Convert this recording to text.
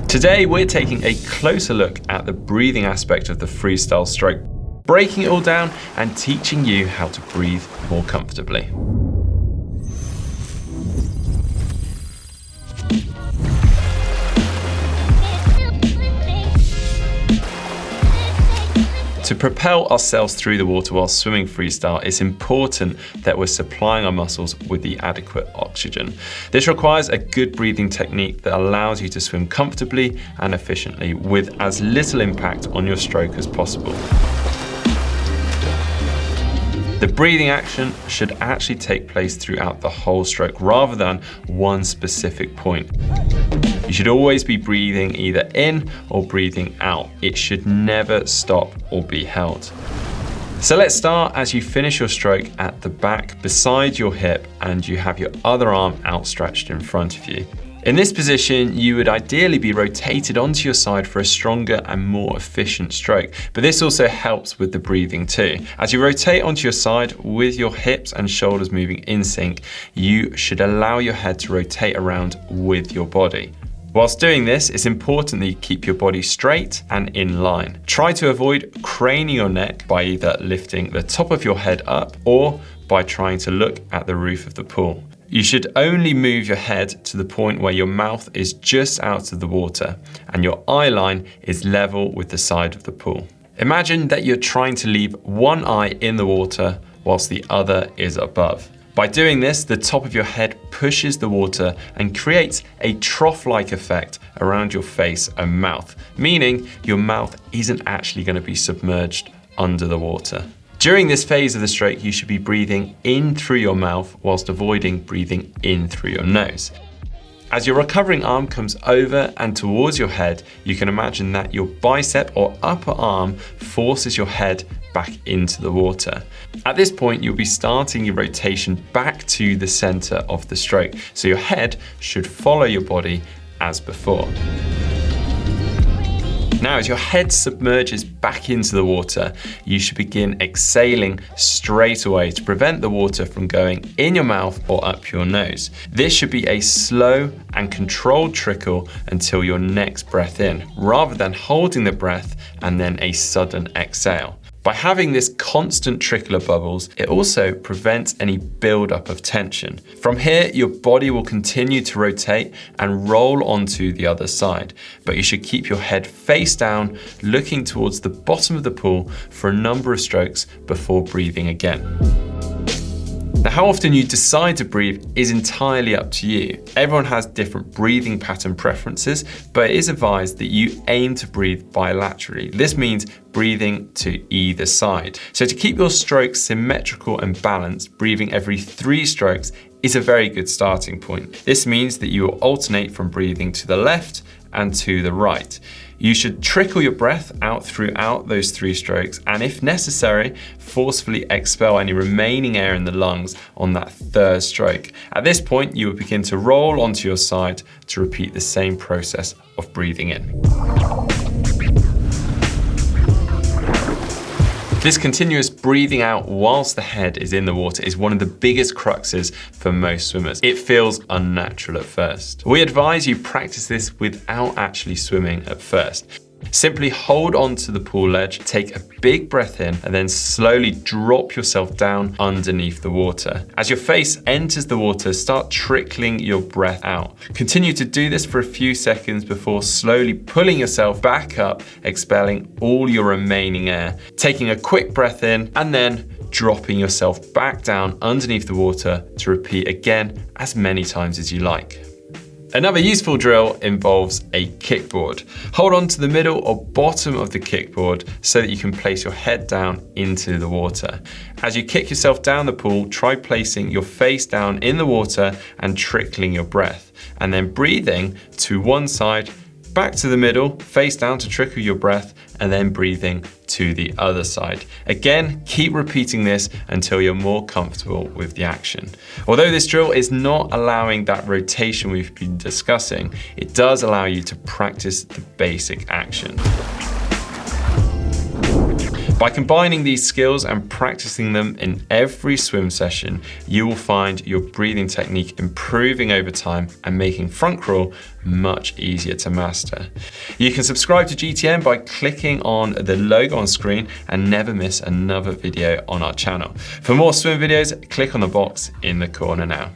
Today, we're taking a closer look at the breathing aspect of the freestyle stroke, breaking it all down and teaching you how to breathe more comfortably. To propel ourselves through the water while swimming freestyle, it's important that we're supplying our muscles with the adequate oxygen. This requires a good breathing technique that allows you to swim comfortably and efficiently with as little impact on your stroke as possible. The breathing action should actually take place throughout the whole stroke rather than one specific point. You should always be breathing either in or breathing out. It should never stop or be held. So let's start as you finish your stroke at the back beside your hip and you have your other arm outstretched in front of you. In this position, you would ideally be rotated onto your side for a stronger and more efficient stroke, but this also helps with the breathing too. As you rotate onto your side with your hips and shoulders moving in sync, you should allow your head to rotate around with your body. Whilst doing this, it's important that you keep your body straight and in line. Try to avoid craning your neck by either lifting the top of your head up or by trying to look at the roof of the pool. You should only move your head to the point where your mouth is just out of the water and your eye line is level with the side of the pool. Imagine that you're trying to leave one eye in the water whilst the other is above. By doing this, the top of your head pushes the water and creates a trough-like effect around your face and mouth, meaning your mouth isn't actually going to be submerged under the water. During this phase of the stroke, you should be breathing in through your mouth whilst avoiding breathing in through your nose. As your recovering arm comes over and towards your head, you can imagine that your bicep or upper arm forces your head back into the water. At this point, you'll be starting your rotation back to the center of the stroke, so your head should follow your body as before. Now, as your head submerges back into the water, you should begin exhaling straight away to prevent the water from going in your mouth or up your nose. This should be a slow and controlled trickle until your next breath in, rather than holding the breath and then a sudden exhale. By having this constant trickle of bubbles, it also prevents any buildup of tension. From here, your body will continue to rotate and roll onto the other side, but you should keep your head face down, looking towards the bottom of the pool for a number of strokes before breathing again. Now, how often you decide to breathe is entirely up to you. Everyone has different breathing pattern preferences, but it is advised that you aim to breathe bilaterally. This means breathing to either side. So to keep your strokes symmetrical and balanced, breathing every 3 strokes is a very good starting point. This means that you will alternate from breathing to the left and to the right. You should trickle your breath out throughout those 3 strokes, and if necessary, forcefully expel any remaining air in the lungs on that 3rd stroke. At this point, you will begin to roll onto your side to repeat the same process of breathing in. This continuous breathing out whilst the head is in the water is one of the biggest cruxes for most swimmers. It feels unnatural at first. We advise you practice this without actually swimming at first. Simply hold onto the pool ledge, take a big breath in, and then slowly drop yourself down underneath the water. As your face enters the water, start trickling your breath out. Continue to do this for a few seconds before slowly pulling yourself back up, expelling all your remaining air. Taking a quick breath in, and then dropping yourself back down underneath the water to repeat again as many times as you like. Another useful drill involves a kickboard. Hold on to the middle or bottom of the kickboard so that you can place your head down into the water. As you kick yourself down the pool, try placing your face down in the water and trickling your breath, and then breathing to one side, back to the middle, face down to trickle your breath, and then breathing to the other side. Again, keep repeating this until you're more comfortable with the action. Although this drill is not allowing that rotation we've been discussing, it does allow you to practice the basic action. By combining these skills and practicing them in every swim session, you will find your breathing technique improving over time and making front crawl much easier to master. You can subscribe to GTN by clicking on the logo on screen and never miss another video on our channel. For more swim videos, click on the box in the corner now.